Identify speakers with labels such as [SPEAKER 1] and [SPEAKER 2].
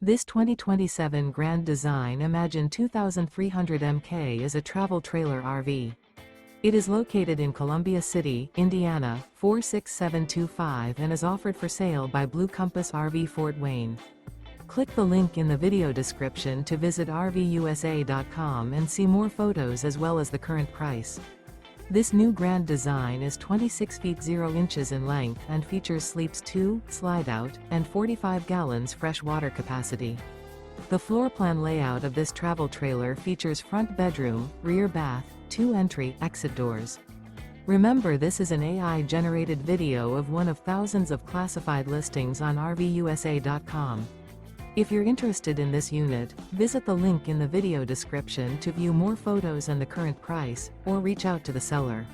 [SPEAKER 1] This 2027 Grand Design Imagine 2300 MK is a travel trailer RV. It is located in Columbia City, Indiana, 46725 and is offered for sale by Blue Compass RV Fort Wayne. Click the link in the video description to visit RVUSA.com and see more photos as well as the current price. This new Grand Design is 26 feet 0 inches in length and features sleeps 2, slide-out, and 45 gallons fresh water capacity. The floor plan layout of this travel trailer features front bedroom, rear bath, 2 entry/exit doors. Remember, this is an AI-generated video of one of thousands of classified listings on RVUSA.com. If you're interested in this unit, visit the link in the video description to view more photos and the current price, or reach out to the seller.